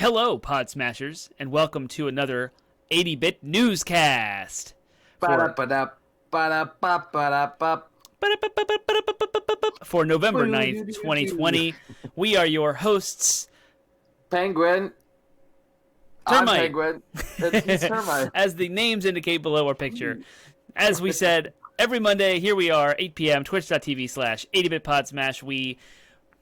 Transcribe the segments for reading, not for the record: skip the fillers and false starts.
Hello, Pod Smashers, and welcome to another 80-bit newscast. For November 9th, 2020, we are your hosts, Penguin. Termite. I'm Penguin. It's Termite. As the names indicate below our picture. As we said, every Monday, here we are, 8 p.m., twitch.tv/80bitpodsmash. We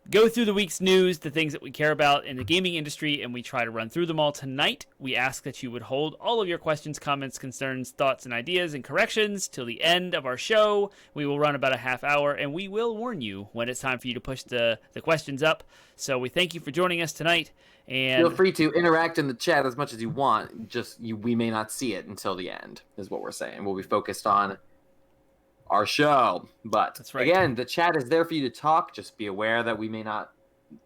go through the week's news, the things that we care about in the gaming industry, and we try to run through them all. Tonight, we ask that you would hold all of your questions, comments, concerns, thoughts, and ideas and corrections till the end of our show. We will run about a half hour, and we will warn you when it's time for you to push the questions up. So we thank you for joining us tonight. And feel free to interact in the chat as much as you want. We may not see it until the end, is what we're saying. We'll be focused on our show. But that's right. Again, the chat is there for you to talk. Just be aware that we may not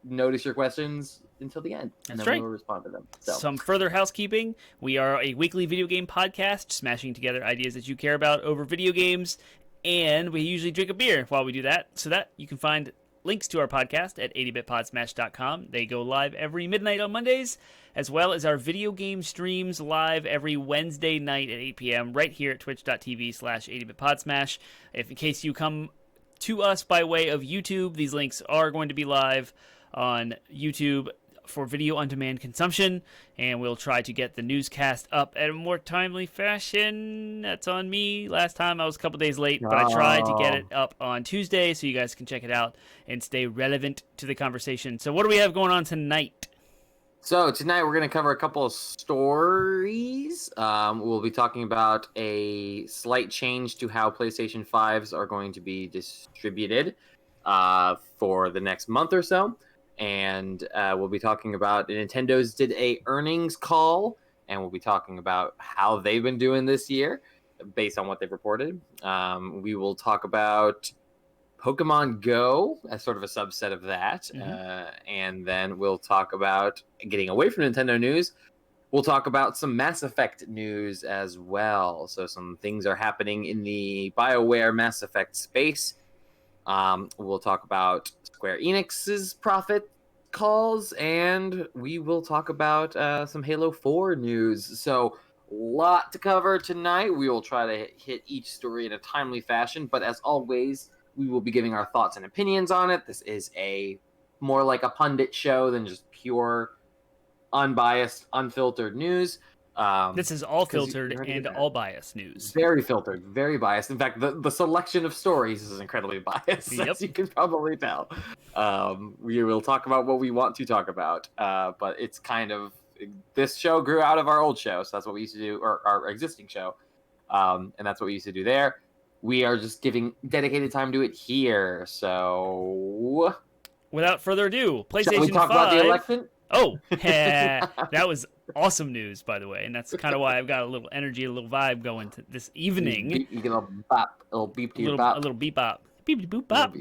notice your questions until the end. And That's then right. we'll respond to them. So. Some further housekeeping. We are a weekly video game podcast, smashing together ideas that you care about over video games. And we usually drink a beer while we do that, so that you can find links to our podcast at 80bitpodsmash.com. They go live every midnight on Mondays, as well as our video game streams live every Wednesday night at 8 p.m. right here at twitch.tv/80bitpodsmash. If in case you come to us by way of YouTube, these links are going to be live on YouTube for video on demand consumption, and we'll try to get the newscast up at a more timely fashion. That's on me. Last time I was a couple days late, but I tried to get it up on Tuesday so you guys can check it out and stay relevant to the conversation. So what do we have going on tonight? So tonight we're going to cover a couple of stories. We'll be talking about a slight change to how PlayStation 5s are going to be distributed for the next month or so. And we'll be talking about Nintendo's did a earnings call, and we'll be talking about how they've been doing this year based on what they've reported. We will talk about Pokémon Go as sort of a subset of that. And then we'll talk about, getting away from Nintendo news, we'll talk about some Mass Effect news as well. So some things are happening in the BioWare Mass Effect space. We'll talk about Square Enix's profit calls, and we will talk about some Halo 4 news. So, a lot to cover tonight. We will try to hit each story in a timely fashion, but as always, we will be giving our thoughts and opinions on it. This is more like a pundit show than just pure, unbiased, unfiltered news. This is all filtered and all biased news. Very filtered, very biased. In fact, the selection of stories is incredibly biased, as you can probably tell. We will talk about what we want to talk about, but it's kind of, this show grew out of our old show, so that's what we used to do, or our existing show, and that's what we used to do there. We are just giving dedicated time to it here, so... Without further ado, PlayStation 5... Shall we talk about the election? Oh, that was awesome news, by the way, and that's kind of why I've got a little energy, a little vibe going to this evening. You get a little bop, a little beep to your bop. A little beep bop. Beep boop bop.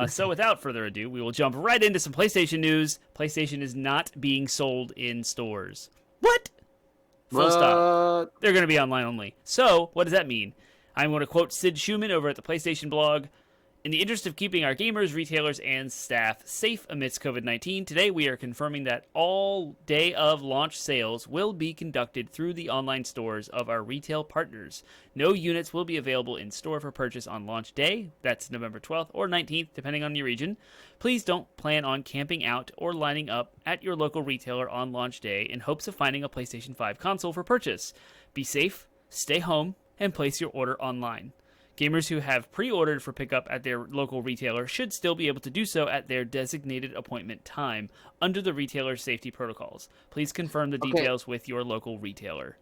So without further ado, we will jump right into some PlayStation news. PlayStation is not being sold in stores. What? Full stop. They're going to be online only. So, what does that mean? I'm going to quote Sid Schumann over at the PlayStation blog. In the interest of keeping our gamers, retailers, and staff safe amidst COVID-19, today we are confirming that all day of launch sales will be conducted through the online stores of our retail partners. No units will be available in store for purchase on launch day, that's November 12th or 19th, depending on your region. Please don't plan on camping out or lining up at your local retailer on launch day in hopes of finding a PlayStation 5 console for purchase. Be safe, stay home, and place your order online. Gamers who have pre-ordered for pickup at their local retailer should still be able to do so at their designated appointment time under the retailer's safety protocols. Please confirm the details with your local retailer.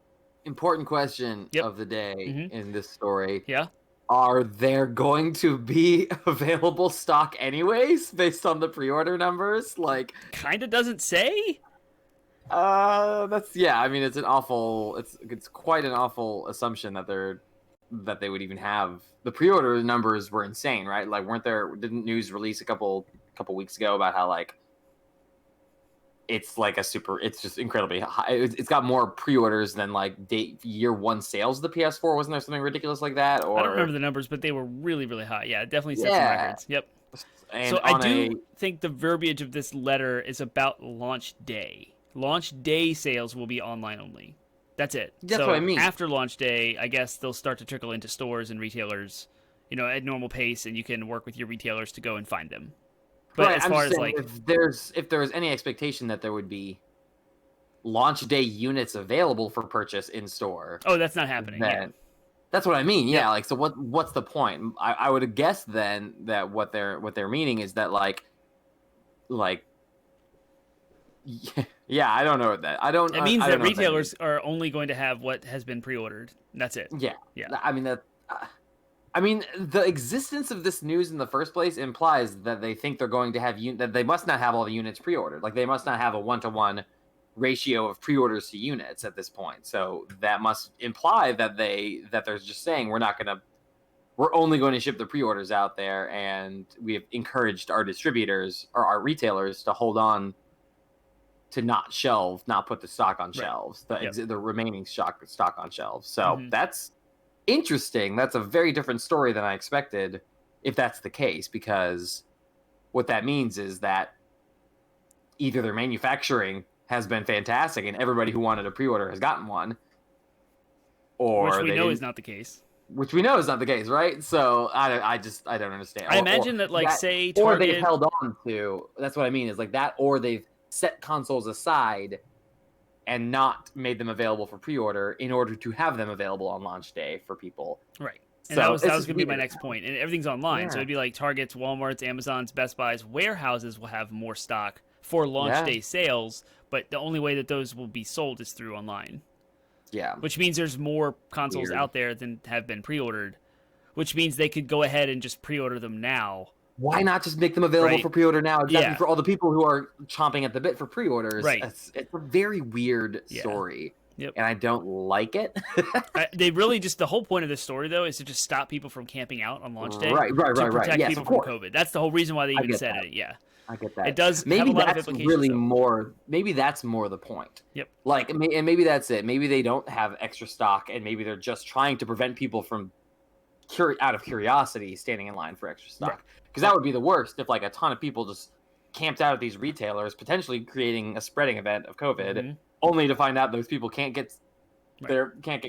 Important question of the day in this story. Yeah? Are there going to be available stock anyways based on the pre-order numbers? Like, kind of doesn't say? It's quite an awful assumption that they would even have. The pre-order numbers were insane, right? Like, didn't news release a couple weeks ago about how, like, it's just incredibly high. It's got more pre-orders than, like, year one sales of the PS4. Wasn't there something ridiculous like that? Or I don't remember the numbers, but they were really, really high. Yeah, it definitely set some records. Yep. And so I do think the verbiage of this letter is about launch day. Launch day sales will be online only. That's it. That's what I mean. After launch day, I guess they'll start to trickle into stores and retailers, at normal pace, and you can work with your retailers to go and find them. But right, as far as like, if there was any expectation that there would be launch day units available for purchase in store, that's not happening. That's what I mean. Yeah, like so. What's the point? I would have guessed then that what they're meaning is that like. Yeah, I don't know what that. I don't. It means I that don't know retailers are only going to have what has been pre-ordered. That's it. Yeah. Yeah. I mean that. I mean, the existence of this news in the first place implies that they think they're going to have that they must not have all the units pre-ordered. Like they must not have a 1-to-1 ratio of pre-orders to units at this point. So that must imply that they're just saying we're only going to ship the pre-orders out there, and we have encouraged our distributors or our retailers to hold on to not put the stock on shelves, the remaining stock on shelves. So that's interesting. That's a very different story than I expected, if that's the case, because what that means is that either their manufacturing has been fantastic and everybody who wanted a pre-order has gotten one, or which we know is not the case. Which we know is not the case, right? So I don't understand. I imagine that say Target, or they've Target held on to. That's what I mean is like that, or they've set consoles aside and not made them available for pre-order in order to have them available on launch day for people. Right. And so that was going to be my next point. And everything's online, Yeah. so it'd be like Target's, Walmart's, Amazon's, Best Buy's, warehouses will have more stock for launch day sales, but the only way that those will be sold is through online. Yeah. Which means there's more consoles out there than have been pre-ordered, which means they could go ahead and just pre-order them now. Why not just make them available for pre-order now? Exactly, for all the people who are chomping at the bit for pre-orders. Right. It's a very weird story. Yep. And I don't like it. They really the whole point of this story, though, is to just stop people from camping out on launch day. Right. To protect Yes, people from COVID. That's the whole reason why they even said that. it. Yeah. I get that. It does maybe have a lot that's of implications. Really more. Maybe that's more the point. Yep. Like, and maybe that's it. Maybe they don't have extra stock, and maybe they're just trying to prevent people from, out of curiosity, standing in line for extra stock. Because that would be the worst if like a ton of people just camped out at these retailers, potentially creating a spreading event of COVID, only to find out those people can't get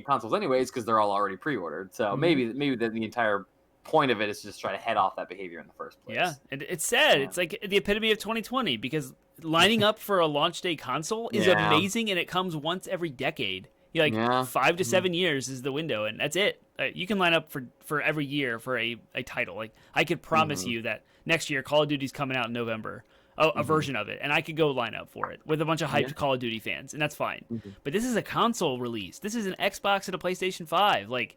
consoles anyways because they're all already pre-ordered. So maybe the entire point of it is to just try to head off that behavior in the first place. Yeah, and it's sad. Yeah. It's like the epitome of 2020 because lining up for a launch day console is amazing, and it comes once every decade. 5 to 7 years is the window, and that's it. You can line up for every year for a title. Like I could promise you that next year Call of Duty's coming out in November, a version of it, and I could go line up for it with a bunch of hyped Call of Duty fans, and that's fine. But this is a console release. This is an Xbox and a PlayStation 5. Like,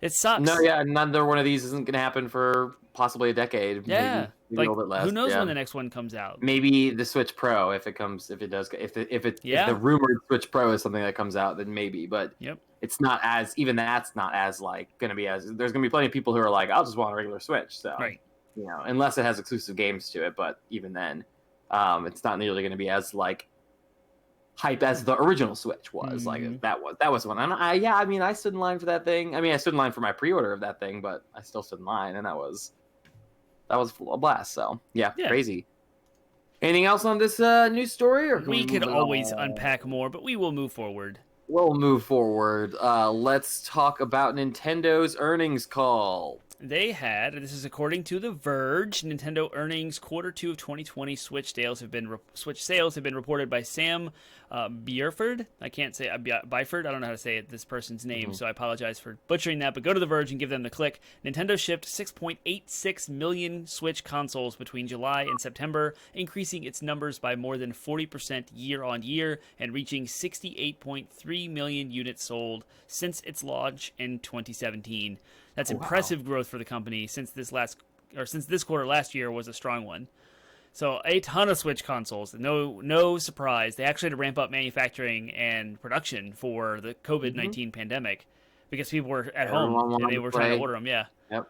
it sucks. No, another one of these isn't going to happen for possibly a decade. Yeah, maybe a little bit less. Who knows when the next one comes out? Maybe the Switch Pro, if the rumored Switch Pro is something that comes out, then maybe. But it's not as that's not as like going to be as. There's going to be plenty of people who are like, I'll just want a regular Switch. So unless it has exclusive games to it, but even then, it's not nearly going to be as like hype as the original Switch was. Like that was one. And I stood in line for that thing. I mean, I stood in line for my pre-order of that thing, but I still stood in line, and that was a blast. So crazy. Anything else on this news story? Or we could always unpack more, but we will move forward. We'll move forward. Let's talk about Nintendo's earnings call. They had, this is according to The Verge, Nintendo earnings Q2 of 2020 Switch sales have been reported by Sam Bierford. I can't say Byford. I don't know how to say this person's name, so I apologize for butchering that. But go to The Verge and give them the click. Nintendo shipped 6.86 million Switch consoles between July and September, increasing its numbers by more than 40% year on year and reaching 68.3 million units sold since its launch in 2017. That's impressive growth for the company since this quarter last year was a strong one. So a ton of Switch consoles. No surprise. They actually had to ramp up manufacturing and production for the COVID-19 pandemic because people were at home and they were trying to order them. Yeah. Yep.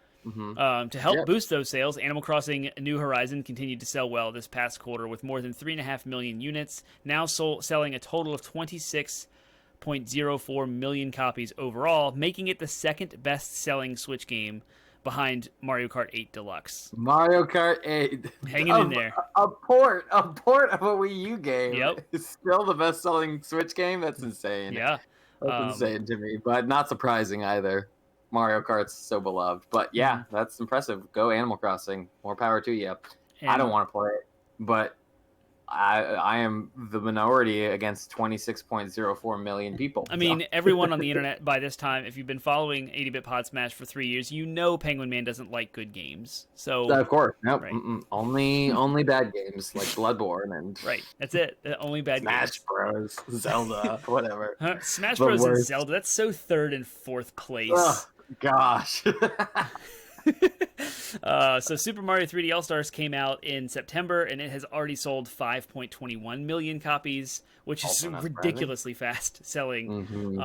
To help boost those sales, Animal Crossing New Horizon continued to sell well this past quarter with more than 3.5 million units, now selling a total of 26.04 million copies overall, making it the second best-selling Switch game behind Mario Kart 8 Deluxe. Mario Kart 8. Hanging in there. a port of a Wii U game Yep. is still the best-selling Switch game. That's insane. Yeah. That's insane to me, but not surprising either. Mario Kart's so beloved, but yeah, that's impressive. Go Animal Crossing. More power to you. I don't And want to play it, but I am the minority against 26.04 million people. I mean, everyone on the internet by this time, if you've been following 80-Bit Pod Smash for 3 years, you know Penguin Man doesn't like good games. So of course, nope. right. Only bad games like Bloodborne and Right, that's it. Only bad Smash games. Bros, Zelda, whatever. Smash The Bros and worst. Zelda. That's so third and fourth place. Oh gosh. So Super Mario 3D All Stars came out in September, and it has already sold 5.21 million copies, which is ridiculously fast selling.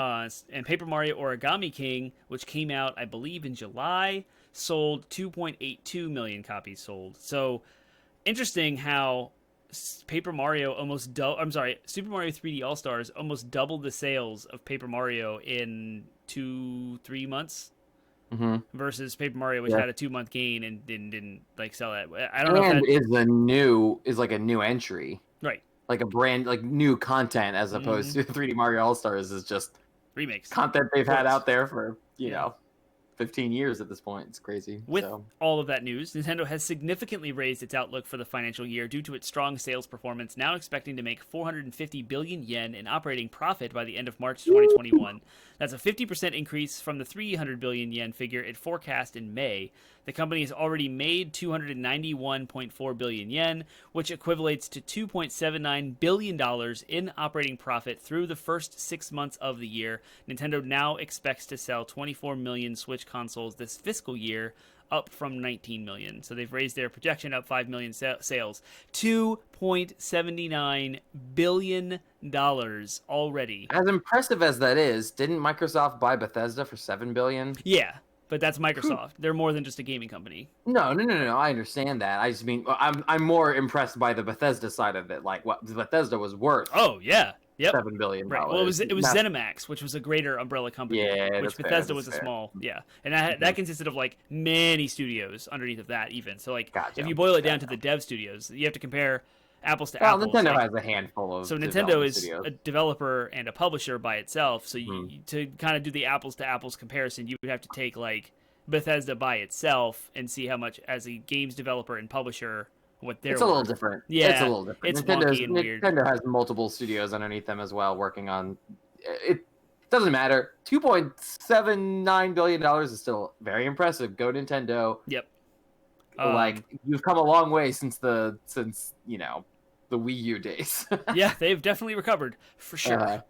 And Paper Mario Origami King, which came out, I believe, in July, sold 2.82 million copies sold. So interesting how Super Mario 3D All Stars almost doubled the sales of Paper Mario in 2-3 months. Versus Paper Mario, which had a 2-month gain and didn't like sell that. I don't know if that is like a new entry, right, like a brand, like new content, as opposed to 3D Mario All Stars is just remakes content they've had out there for 15 years at this point. It's crazy. With all of that news, Nintendo has significantly raised its outlook for the financial year due to its strong sales performance, now expecting to make 450 billion yen in operating profit by the end of March 2021. That's a 50% increase from the 300 billion yen figure it forecast in May. The company has already made 291.4 billion yen, which equivalates to $2.79 billion in operating profit through the first 6 months of the year. Nintendo now expects to sell 24 million Switch consoles this fiscal year, up from 19 million. So they've raised their projection up 5 million sales. $2.79 billion already. As impressive as that is, didn't Microsoft buy Bethesda for $7 billion? Yeah. But that's Microsoft. They're more than just a gaming company. No. I understand that. I just mean I'm more impressed by the Bethesda side of it. Like what Bethesda was worth. Oh yeah, yep. $7 billion. Right. Well, it was ZeniMax, which was a greater umbrella company. Yeah, which Bethesda was a small. Yeah, and that consisted of like many studios underneath of that even. So like if you boil it down to the dev studios, you have to compare apples to apples. Nintendo has a handful of. So Nintendo is a developer and a publisher by itself. So to kind of do the apples to apples comparison, you would have to take like Bethesda by itself and see how much as a games developer and publisher what they're. It's a little different. Yeah, it's a little different. It's wonky and weird. Nintendo has multiple studios underneath them as well, working on. It doesn't matter. $2.79 billion is still very impressive. Go Nintendo. Yep. Like you've come a long way since the Wii U days. Yeah, they've definitely recovered for sure.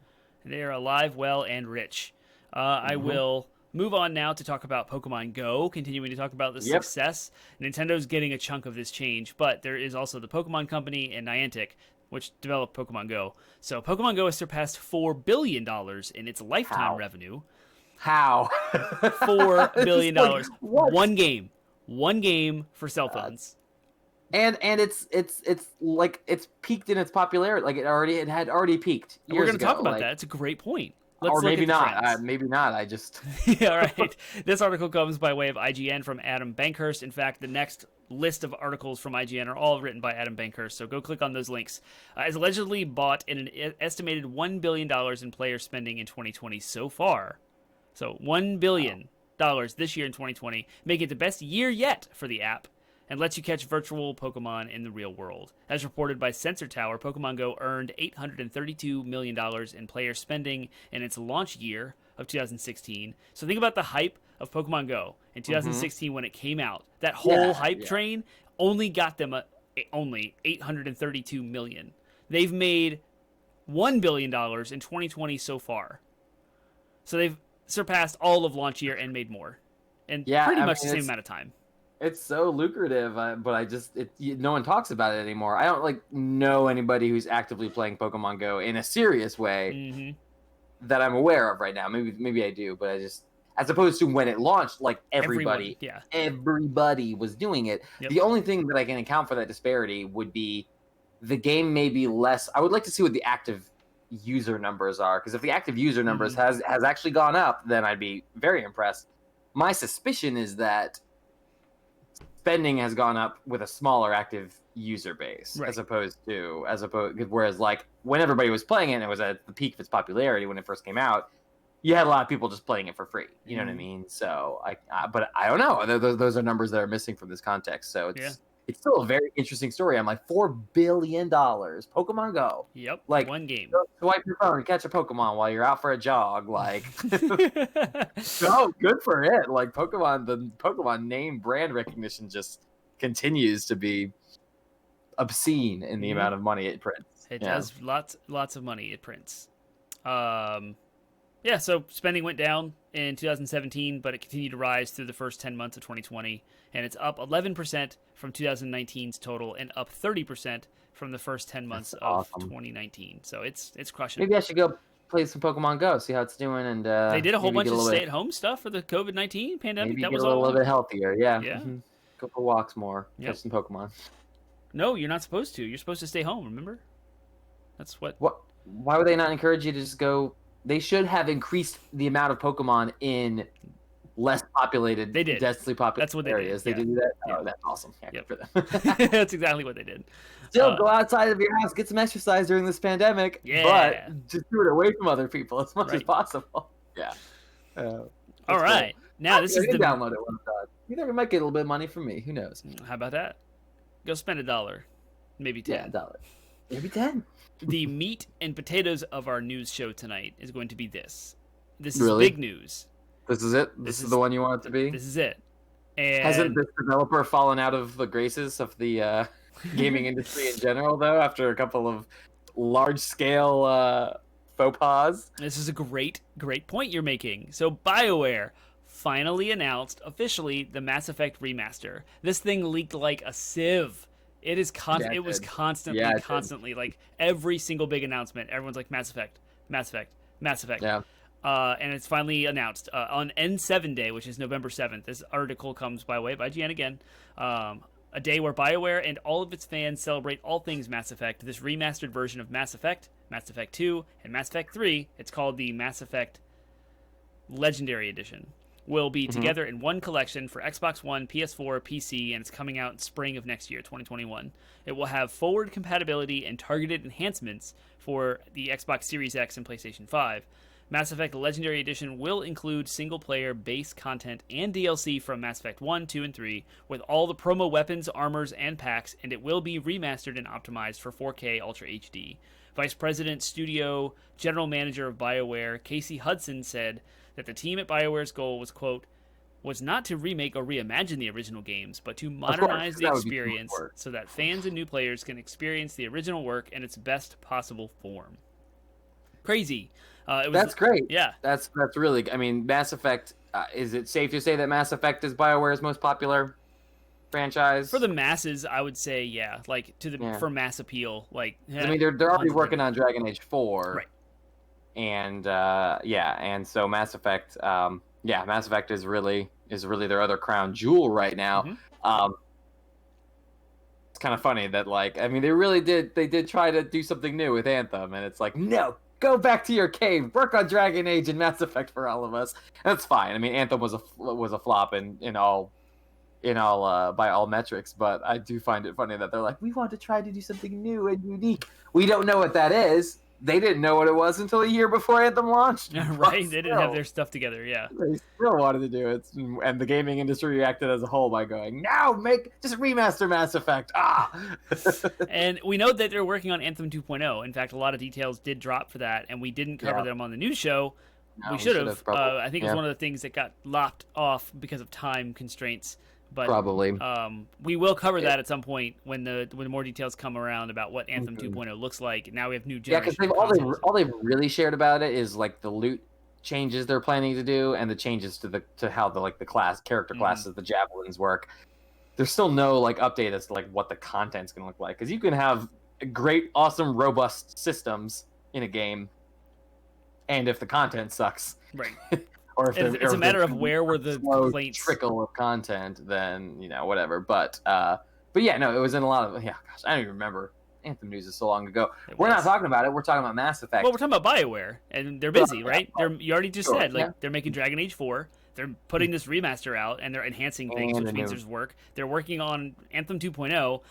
They are alive, well, and rich. I will move on now to talk about Pokemon Go, continuing to talk about the success. Nintendo's getting a chunk of this change, but there is also the Pokemon Company and Niantic, which developed Pokemon Go. So Pokemon Go has surpassed $4 billion in its lifetime revenue. How? $4 billion. Like, one game for cell phones. And it's like it's peaked in its popularity. Like it had already peaked. We're going to talk about that. It's a great point. Let's or maybe not. Maybe not. I just. Yeah, right. This article comes by way of IGN from Adam Bankhurst. In fact, the next list of articles from IGN are all written by Adam Bankhurst, so go click on those links. Has allegedly bought in an estimated $1 billion in player spending in 2020 so far. So $1 billion this year in 2020, making it the best year yet for the app, and lets you catch virtual Pokemon in the real world. As reported by Sensor Tower, Pokemon Go earned $832 million in player spending in its launch year of 2016. So think about the hype of Pokemon Go in 2016 when it came out. That whole hype train only got them only $832 million. They've made $1 billion in 2020 so far. So they've surpassed all of launch year and made more. And pretty much the same amount of time. It's so lucrative, but no one talks about it anymore. I don't know anybody who's actively playing Pokemon Go in a serious way that I'm aware of right now. Maybe I do, but I just, as opposed to when it launched, like everybody was doing it. Yep. The only thing that I can account for that disparity would be the game may be less. I would like to see what the active user numbers are, because if the active user numbers has actually gone up, then I'd be very impressed. My suspicion is that spending has gone up with a smaller active user base, Right. as opposed whereas like when everybody was playing it, and it was at the peak of its popularity when it first came out. You had a lot of people just playing it for free. You know what I mean? So but I don't know. Those are numbers that are missing from this context. So it's still a very interesting story. I'm like $4 billion. Pokemon Go. Yep. Like one game. Swipe your phone and catch a Pokemon while you're out for a jog. Like, oh, good for it. Like the Pokemon name brand recognition just continues to be obscene in the amount of money it prints. It does lots of money it prints. Yeah, so spending went down in 2017, but it continued to rise through the first 10 months of 2020, and it's up 11% from 2019's total and up 30% from the first 10 months of 2019. So it's crushing. Maybe I should go play some Pokemon Go, see how it's doing, and they did a whole bunch of stay-at-home stuff for the COVID-19 pandemic. Maybe that get was a little bit healthier. Yeah. Yeah. Mm-hmm. Go for walks more. Catch some Pokemon. No, you're not supposed to. You're supposed to stay home. Remember? That's what. Why would they not encourage you to just go? They should have increased the amount of Pokemon in less populated, they did. densely populated That's what areas. They did do that? Oh, that's awesome. Yep. For them. That's exactly what they did. Still, go outside of your house, get some exercise during this pandemic, but just do it away from other people as much as possible. Yeah. All right. Cool. Now, this is the... download it one time. You never might get a little bit of money from me. Who knows? How about that? Go spend $1. Maybe 10. Yeah, $1. Maybe 10. The meat and potatoes of our news show tonight is going to be this. This is big news. This is it? This is the one you want it to be? This is it. And hasn't this developer fallen out of the graces of the gaming industry in general, though, after a couple of large-scale faux pas? This is a great point you're making. So BioWare finally announced officially the Mass Effect Remaster. This thing leaked like a sieve. It is it was constantly like every single big announcement. Everyone's like Mass Effect. Yeah. And it's finally announced on N7 Day, which is November 7th. This article comes by way of IGN again. A day where BioWare and all of its fans celebrate all things Mass Effect. This remastered version of Mass Effect 2, and Mass Effect 3, it's called the Mass Effect Legendary Edition, will be together in one collection for Xbox One, PS4, PC, and it's coming out in spring of next year, 2021. It will have forward compatibility and targeted enhancements for the Xbox Series X and PlayStation 5. Mass Effect Legendary Edition will include single-player base content and DLC from Mass Effect 1, 2, and 3, with all the promo weapons, armors, and packs, and it will be remastered and optimized for 4K Ultra HD. Vice President, Studio, General Manager of BioWare, Casey Hudson, said that the team at BioWare's goal was, quote, was not to remake or reimagine the original games, but to modernize the experience so that fans and new players can experience the original work in its best possible form. Crazy. That's great. Yeah. That's really, I mean, Mass Effect, is it safe to say that Mass Effect is BioWare's most popular franchise? For the masses, I would say, yeah. Like, for mass appeal. Like, I mean, they're already working on Dragon Age 4. Right. And, and so Mass Effect, Mass Effect is really their other crown jewel right now. It's kind of funny that, like, I mean, they did try to do something new with Anthem, and it's like, no, go back to your cave, work on Dragon Age and Mass Effect for all of us. And that's fine. I mean, Anthem was a flop in all by all metrics, but I do find it funny that they're like, we want to try to do something new and unique. We don't know what that is. They didn't know what it was until a year before Anthem launched. Right, they didn't have their stuff together, yeah. They still wanted to do it, and the gaming industry reacted as a whole by going, no, just remaster Mass Effect. And we know that they're working on Anthem 2.0. In fact, a lot of details did drop for that, and we didn't cover them on the news show. No, we should have. I think it was one of the things that got lopped off because of time constraints. But probably we will cover that at some point when the more details come around about what Anthem 2.0 looks like. Now we have new generation. Yeah, because all they've really shared about it is like the loot changes they're planning to do and the changes to how the character classes, the javelins work. There's still no like update as to like what the content's gonna look like, because you can have great, awesome, robust systems in a game, and if the content sucks, right. Or if it's a matter of where were the complaints trickle of content, then whatever. But yeah, no, it was in a lot of gosh, I don't even remember. Anthem news is so long ago. We're not talking about it. We're talking about Mass Effect. Well, we're talking about BioWare, and they're busy, right? You already just said they're making Dragon Age 4. they're putting this remaster out, and they're enhancing things, which means there's work. They're working on Anthem 2.0.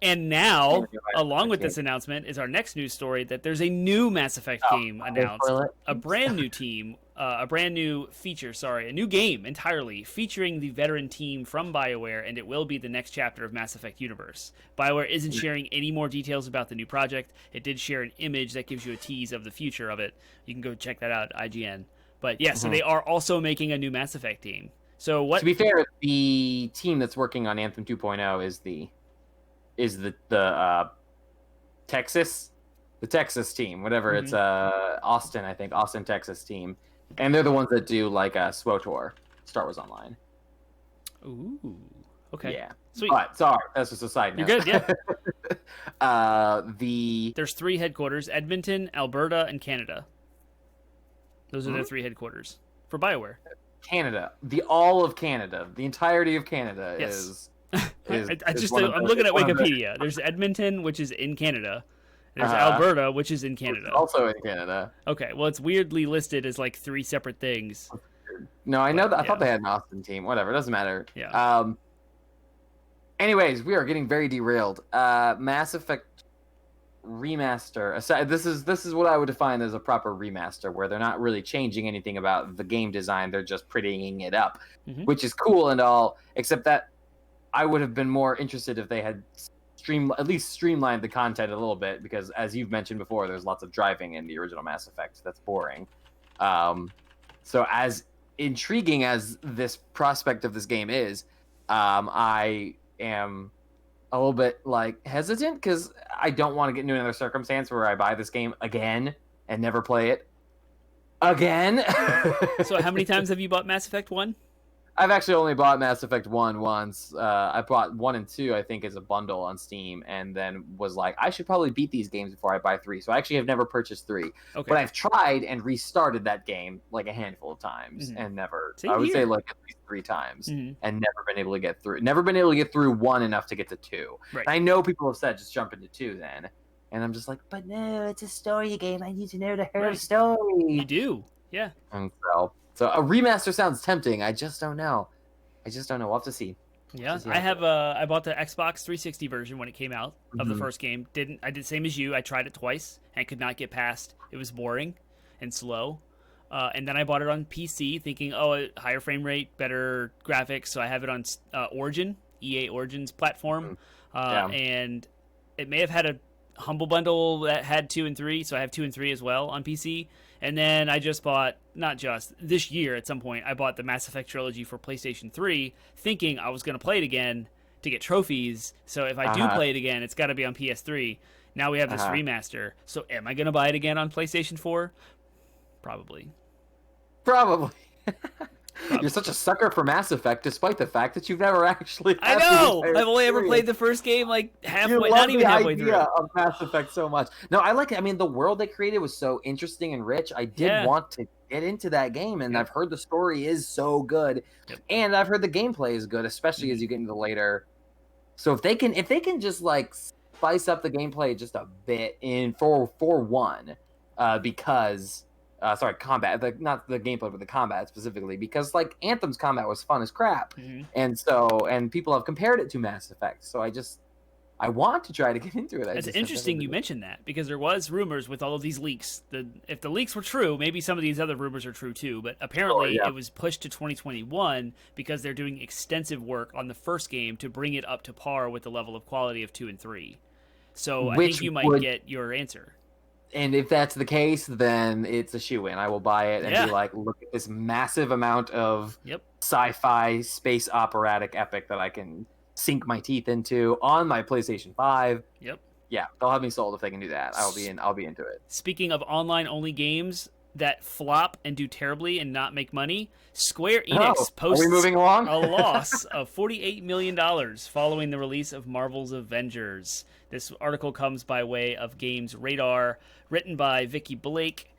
And now, along with this announcement, is our next news story that there's a new Mass Effect game announced. A brand new team, a brand new feature, a new game entirely, featuring the veteran team from BioWare, and it will be the next chapter of Mass Effect universe. BioWare isn't sharing any more details about the new project. It did share an image that gives you a tease of the future of it. You can go check that out at IGN. But yeah, so they are also making a new Mass Effect team. So what? To be fair, the team that's working on Anthem 2.0 is the Texas team, whatever. It's Austin, I think, Austin, Texas team, and they're the ones that do like SWOTOR, Star Wars Online. Ooh, okay, yeah, sweet. But sorry, that's just a side note. You're good, yeah. There's 3 headquarters: Edmonton, Alberta, and Canada. Those are their 3 headquarters for BioWare. Canada, all of Canada, the entirety of Canada is. I'm looking at Wikipedia. There's Edmonton, which is in Canada. There's Alberta, which is in Canada. Also in Canada. Okay, well, it's weirdly listed as like 3 separate things. No, I know that. I thought they had an Austin team. Whatever, it doesn't matter. Yeah. Anyways, we are getting very derailed. Mass Effect remaster. This is what I would define as a proper remaster, where they're not really changing anything about the game design. They're just prettying it up, which is cool and all, except that I would have been more interested if they had at least streamlined the content a little bit, because as you've mentioned before, there's lots of driving in the original Mass Effect. That's boring. So as intriguing as this prospect of this game is, I am a little bit hesitant, because I don't want to get into another circumstance where I buy this game again and never play it again. So how many times have you bought Mass Effect 1? I've actually only bought Mass Effect 1 once. I bought 1 and 2, I think, as a bundle on Steam, and then was like, I should probably beat these games before I buy 3. So I actually have never purchased 3. Okay. But I've tried and restarted that game like a handful of times and never. I would say at least 3 times and never been able to get through. Never been able to get through 1 enough to get to 2. Right. I know people have said just jump into 2 then. And I'm just like, but no, it's a story game. I need to know the story. You do, yeah. And so a remaster sounds tempting. I just don't know. We'll have to see. Yeah, I bought the Xbox 360 version when it came out of the first game. I did the same as you. I tried it twice and could not get past. It was boring and slow. And then I bought it on PC, thinking, higher frame rate, better graphics. So I have it on Origin, EA Origin's platform, and it may have had a Humble Bundle that had 2 and 3, so I have 2 and 3 as well on PC. And then I just bought, this year at some point, I bought the Mass Effect trilogy for PlayStation 3, thinking I was going to play it again to get trophies. So if I do play it again, it's got to be on PS3. Now we have this remaster. So am I going to buy it again on PlayStation 4? Probably. You're such a sucker for Mass Effect, despite the fact that you've never actually. I know. I've only ever played the first game halfway, not even halfway through. Of Mass Effect so much. No, I like it. I mean, the world they created was so interesting and rich. I did want to get into that game, and I've heard the story is so good, and I've heard the gameplay is good, especially as you get into the later. So if they can just spice up the gameplay just a bit in for 1, because. Combat, not the gameplay, but the combat specifically, because Anthem's combat was fun as crap, and people have compared it to Mass Effect. So I want to try to get into it. It's interesting you mentioned that, because there was rumors with all of these leaks. If the leaks were true, maybe some of these other rumors are true too. But apparently, it was pushed to 2021 because they're doing extensive work on the first game to bring it up to par with the level of quality of 2 and 3. So I think you might get your answer. And if that's the case, then it's a shoe-in. I will buy it and be like, look at this massive amount of sci-fi space operatic epic that I can sink my teeth into on my PlayStation 5. Yep. Yeah, they'll have me sold if they can do that. I'll be into it. Speaking of online-only games that flop and do terribly and not make money, Square Enix posts are we moving along? a loss of $48 million following the release of Marvel's Avengers. This article comes by way of Games Radar, written by Vicky Blake.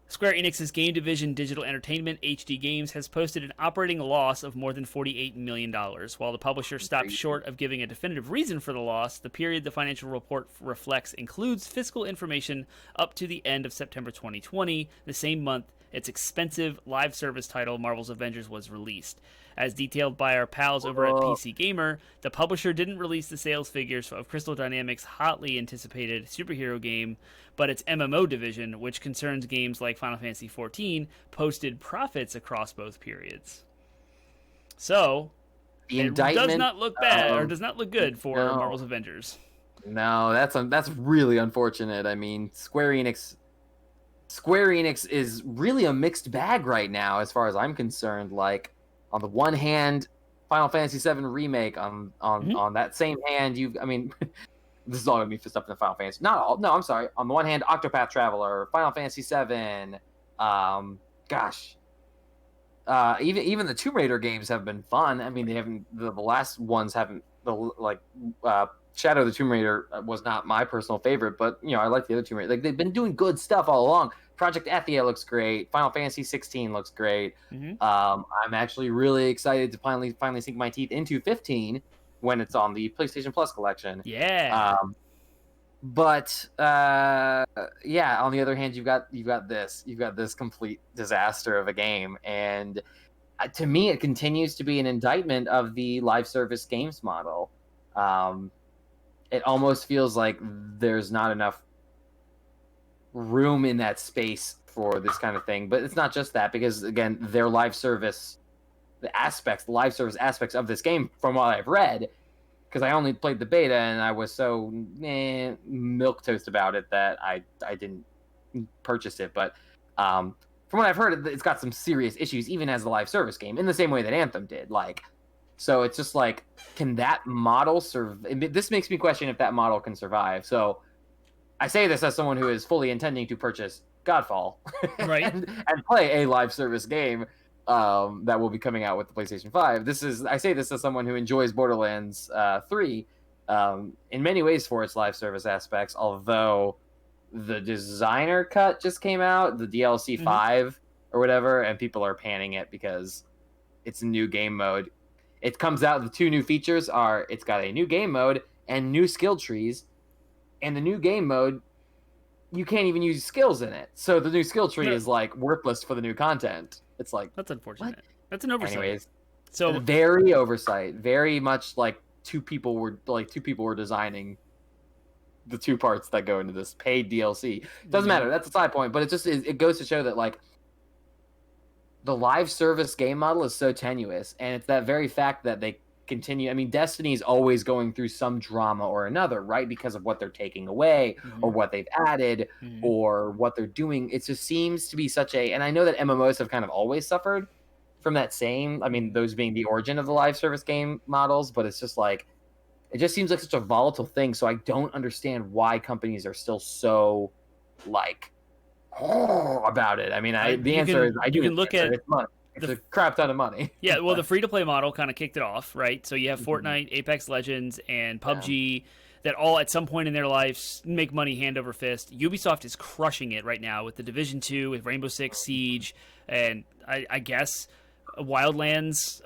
Square Enix's game division Digital Entertainment, HD Games, has posted an operating loss of more than $48 million. While the publisher stopped short of giving a definitive reason for the loss, the period the financial report reflects includes fiscal information up to the end of September 2020, the same month its expensive live service title, Marvel's Avengers, was released. As detailed by our pals over at PC Gamer, the publisher didn't release the sales figures of Crystal Dynamics' hotly anticipated superhero game, but its MMO division, which concerns games like Final Fantasy XIV, posted profits across both periods. So, it does not look bad, or does not look good for Marvel's Avengers. No, that's really unfortunate. I mean, Square Enix is really a mixed bag right now, as far as I'm concerned. Like, on the one hand, Final Fantasy VII Remake. On that same hand, this is all gonna be stuff in the Final Fantasy. Not all. No, I'm sorry. On the one hand, Octopath Traveler, Final Fantasy VII. Even the Tomb Raider games have been fun. I mean, they haven't. The last ones haven't. Shadow of the Tomb Raider was not my personal favorite, but I like the other Tomb Raider. Like, they've been doing good stuff all along. Project Athia looks great. Final Fantasy 16 looks great. I'm actually really excited to finally sink my teeth into 15 when it's on the PlayStation Plus collection. Yeah. But on the other hand, you've got this complete disaster of a game, and to me, it continues to be an indictment of the live service games model. It almost feels like there's not enough room in that space for this kind of thing. But it's not just that, because again, their live service aspects of this game, from what I've read, because I only played the beta and I was so milquetoast about it that I didn't purchase it. But from what I've heard, it's got some serious issues, even as a live service game, in the same way that Anthem did. So it's just like, can that model survive? This makes me question if that model can survive. So I say this as someone who is fully intending to purchase Godfall, right, and play a live service game that will be coming out with the PlayStation 5. I say this as someone who enjoys Borderlands 3 in many ways for its live service aspects, although the designer cut just came out, the DLC 5 or whatever, and people are panning it because it's a new game mode. It comes out, the two new features are, it's got a new game mode and new skill trees, and the new game mode, you can't even use skills in it. So the new skill tree is like worthless for the new content. It's like, that's unfortunate. What? That's an oversight. Anyways, so very oversight, very much like two people were designing the two parts that go into this paid DLC. Doesn't matter. That's a side point, but it goes to show that, like, the live service game model is so tenuous, and it's that very fact that they continue. I mean, Destiny's always going through some drama or another, right? Because of what they're taking away, or what they've added, or what they're doing. It just seems to be such a, and I know that MMOs have kind of always suffered from that same, I mean, those being the origin of the live service game models, but it's just like, it just seems like such a volatile thing. So I don't understand why companies are still so, like, about it. I mean, the answer is you can look at it's money. It's a crap ton of money. Yeah, well, the free-to-play model kind of kicked it off, right? So you have Fortnite, Apex Legends, and PUBG that all at some point in their lives make money hand over fist. Ubisoft is crushing it right now with The Division 2, with Rainbow Six Siege, and I guess Wildlands,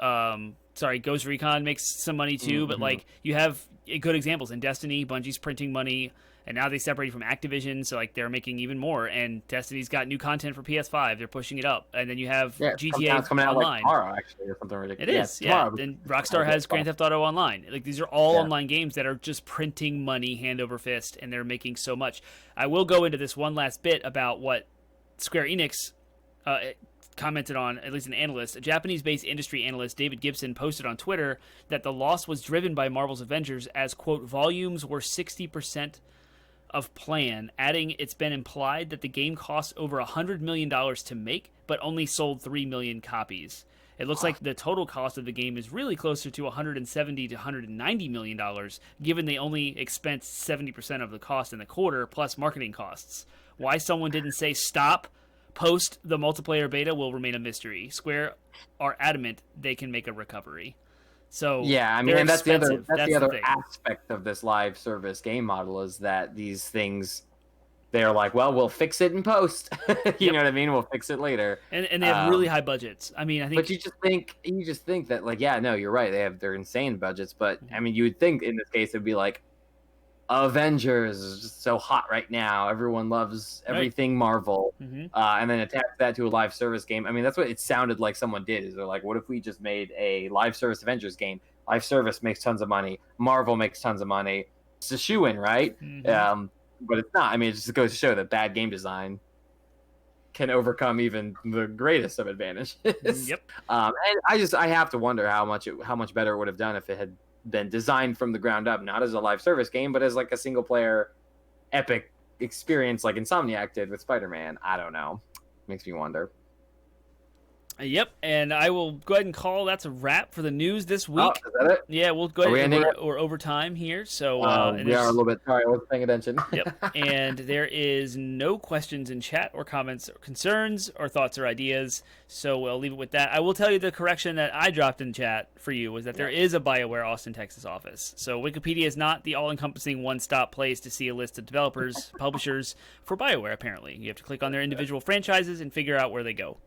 Ghost Recon makes some money too, but like, you have good examples in Destiny. Bungie's printing money, and now they separated from Activision, so like, they're making even more. And Destiny's got new content for PS5; they're pushing it up. And then you have GTA coming out Online. Like tomorrow, actually, or something ridiculous. It is, yeah. And Rockstar has Grand Theft Auto Online. Like, these are all online games that are just printing money hand over fist, and they're making so much. I will go into this one last bit about what Square Enix commented on, at least an analyst. A Japanese-based industry analyst, David Gibson, posted on Twitter that the loss was driven by Marvel's Avengers as, quote, volumes were 60% of plan, adding it's been implied that the game cost over $100 million to make, but only sold 3 million copies. It looks like the total cost of the game is really closer to $170 to $190 million, given they only expensed 70% of the cost in the quarter, plus marketing costs. Why someone didn't say stop post the multiplayer beta will remain a mystery. Square are adamant they can make a recovery. So yeah, I mean, and that's the other thing. aspect of this live service game model, is that these things, they're like, well, we'll fix it in post. You know what I mean? We'll fix it later. And they have really high budgets. I mean, I think. But you just think that, like, yeah, no, you're right. They have their insane budgets, but I mean, you would think in this case it'd be like, Avengers is just so hot right now. Everyone loves everything Marvel. And then attach that to a live service game. I mean, that's what it sounded like someone did. Is they're like, what if we just made a live service Avengers game? Live service makes tons of money. Marvel makes tons of money. It's a shoe-in, right? But it's not. I mean, it just goes to show that bad game design can overcome even the greatest of advantages. And I have to wonder how much better it would have done if it had been designed from the ground up, not as a live service game, but as like a single player epic experience like Insomniac did with Spider-Man. I don't know. Makes me wonder. Yep, and I will go ahead and call that's a wrap for the news this week. Oh, is that it? Yeah, we'll go ahead and we're over time here, so we are a little bit sorry, I wasn't paying attention. Yep, and there is no questions in chat or comments or concerns or thoughts or ideas, so we'll leave it with that. I will tell you the correction that I dropped in chat for you was that there is a BioWare Austin, Texas office. So Wikipedia is not the all-encompassing one-stop place to see a list of developers, publishers for BioWare, apparently. You have to click on their individual franchises and figure out where they go.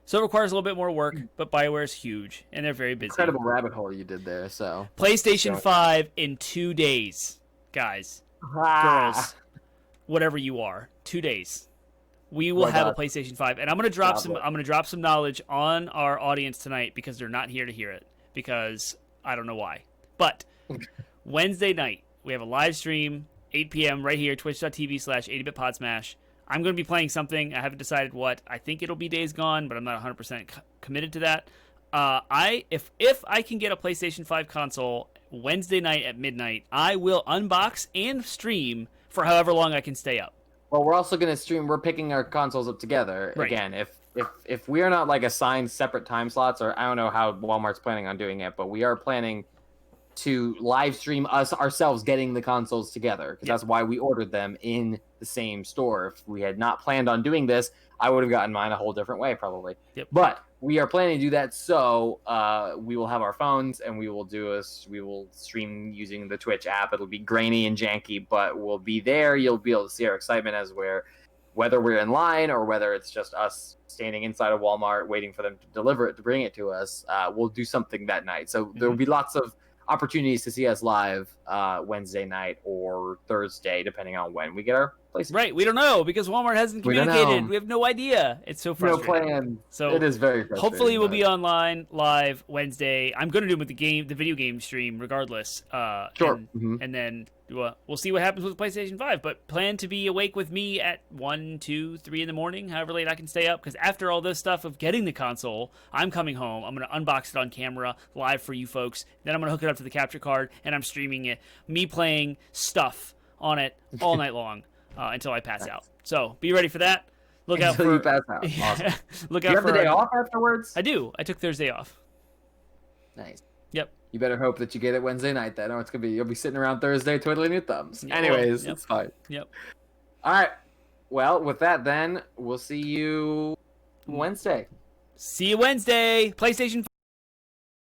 So it requires a little bit more work, but BioWare is huge, and they're very busy. Incredible rabbit hole you did there, so. PlayStation 5 in 2 days, guys, girls, whatever you are, 2 days. We will have a PlayStation 5, and I'm gonna drop some knowledge on our audience tonight because they're not here to hear it, because I don't know why. But Wednesday night, we have a live stream, 8 p.m. right here, twitch.tv/80bitpodsmash. I'm going to be playing something. I haven't decided what. I think it'll be Days Gone, but I'm not 100% committed to that. If I can get a PlayStation 5 console Wednesday night at midnight, I will unbox and stream for however long I can stay up. Well, we're also going to stream. We're picking our consoles up together. Right. Again, if we are not like assigned separate time slots, or I don't know how Walmart's planning on doing it, but we are planning to live stream us ourselves getting the consoles together, because that's why we ordered them in the same store. If we had not planned on doing this, I would have gotten mine a whole different way probably. But we are planning to do that, so we will have our phones and we will stream using the Twitch app. It'll be grainy and janky, but we'll be there. You'll be able to see our excitement whether we're in line or whether it's just us standing inside of Walmart waiting for them to deliver it, to bring it to us. We'll do something that night, so there will be lots of opportunities to see us live Wednesday night or Thursday, depending on when we get our PlayStation. Right, we don't know because Walmart hasn't communicated. We have no idea. It's so frustrating. No plan. So it is very frustrating. Hopefully, we'll be online live Wednesday. I'm going to do it with the video game stream, regardless. Sure. And then we'll see what happens with PlayStation 5. But plan to be awake with me at 1, 2, 3 in the morning, however late I can stay up. Because after all this stuff of getting the console, I'm coming home. I'm going to unbox it on camera live for you folks. Then I'm going to hook it up to the capture card, and I'm streaming it. Me playing stuff on it all night long until I pass out. So be ready for that. Look out for you pass out. Awesome. Look out. You have the day off afterwards? I do. I took Thursday off. Nice. Yep. You better hope that you get it Wednesday night then, or you'll be sitting around Thursday twiddling your thumbs. Anyways, it's fine. Yep. All right. Well, with that then, we'll see you Wednesday. See you Wednesday. PlayStation